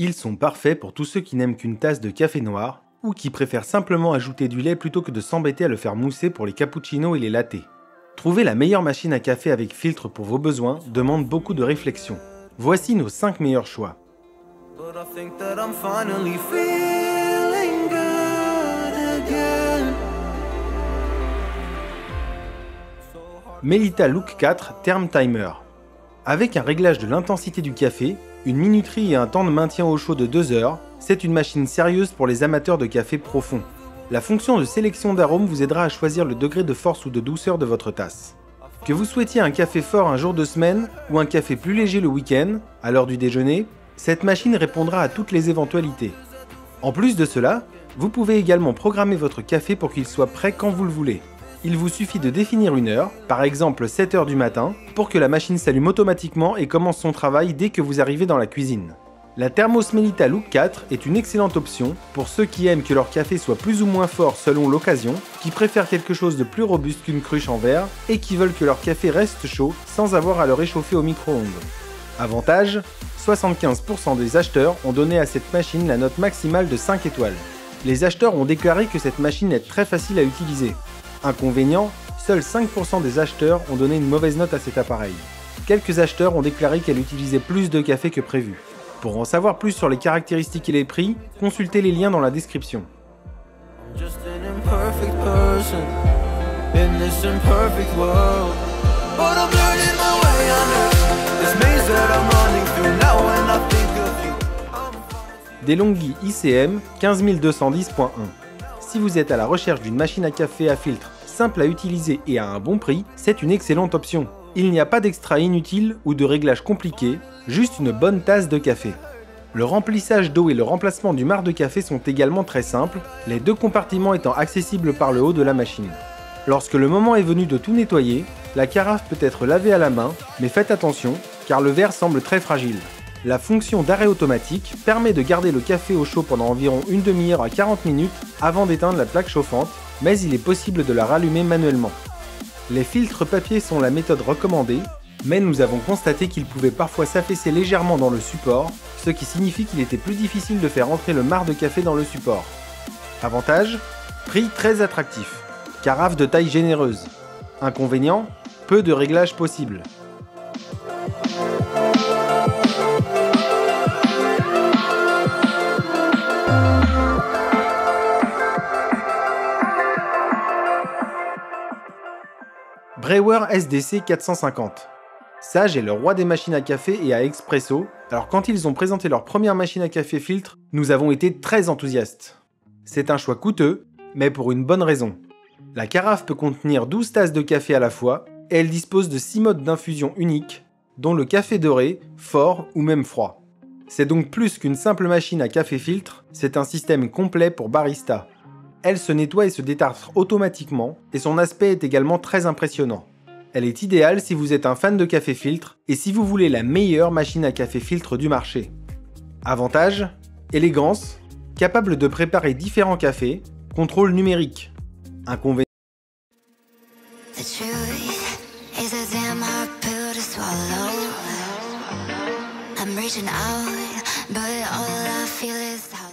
Ils sont parfaits pour tous ceux qui n'aiment qu'une tasse de café noir ou qui préfèrent simplement ajouter du lait plutôt que de s'embêter à le faire mousser pour les cappuccinos et les lattés. Trouver la meilleure machine à café avec filtre pour vos besoins demande beaucoup de réflexion. Voici nos 5 meilleurs choix. Melita Look 4 Therm Timer. Avec un réglage de l'intensité du café, une minuterie et un temps de maintien au chaud de 2 heures, c'est une machine sérieuse pour les amateurs de café profond. La fonction de sélection d'arômes vous aidera à choisir le degré de force ou de douceur de votre tasse. Que vous souhaitiez un café fort un jour de semaine ou un café plus léger le week-end, à l'heure du déjeuner, cette machine répondra à toutes les éventualités. En plus de cela, vous pouvez également programmer votre café pour qu'il soit prêt quand vous le voulez. Il vous suffit de définir une heure, par exemple 7 h du matin, pour que la machine s'allume automatiquement et commence son travail dès que vous arrivez dans la cuisine. La Thermos Melita Look 4 est une excellente option pour ceux qui aiment que leur café soit plus ou moins fort selon l'occasion, qui préfèrent quelque chose de plus robuste qu'une cruche en verre et qui veulent que leur café reste chaud sans avoir à le réchauffer au micro-ondes. Avantage, 75% des acheteurs ont donné à cette machine la note maximale de 5 étoiles. Les acheteurs ont déclaré que cette machine est très facile à utiliser. Inconvénient, seuls 5% des acheteurs ont donné une mauvaise note à cet appareil. Quelques acheteurs ont déclaré qu'elle utilisait plus de café que prévu. Pour en savoir plus sur les caractéristiques et les prix, consultez les liens dans la description. DeLonghi ICM 15210.1. Si vous êtes à la recherche d'une machine à café à filtre simple à utiliser et à un bon prix, c'est une excellente option. Il n'y a pas d'extra inutile ou de réglage compliqué, juste une bonne tasse de café. Le remplissage d'eau et le remplacement du marc de café sont également très simples, les 2 compartiments étant accessibles par le haut de la machine. Lorsque le moment est venu de tout nettoyer, la carafe peut être lavée à la main, mais faites attention, car le verre semble très fragile. La fonction d'arrêt automatique permet de garder le café au chaud pendant environ une demi-heure à 40 minutes avant d'éteindre la plaque chauffante, mais il est possible de la rallumer manuellement. Les filtres papier sont la méthode recommandée, mais nous avons constaté qu'ils pouvaient parfois s'affaisser légèrement dans le support, ce qui signifie qu'il était plus difficile de faire entrer le marc de café dans le support. Avantage, prix très attractif. Carafe de taille généreuse. Inconvénient, peu de réglages possibles. Brewer SDC 450. Sage est le roi des machines à café et à expresso, alors quand ils ont présenté leur première machine à café filtre, nous avons été très enthousiastes. C'est un choix coûteux, mais pour une bonne raison. La carafe peut contenir 12 tasses de café à la fois, et elle dispose de 6 modes d'infusion uniques, dont le café doré, fort ou même froid. C'est donc plus qu'une simple machine à café filtre, c'est un système complet pour barista. Elle se nettoie et se détartre automatiquement, et son aspect est également très impressionnant. Elle est idéale si vous êtes un fan de café filtre, et si vous voulez la meilleure machine à café filtre du marché. Avantage, élégance, capable de préparer différents cafés, contrôle numérique. Inconvénient. I'm reaching out, but all I feel is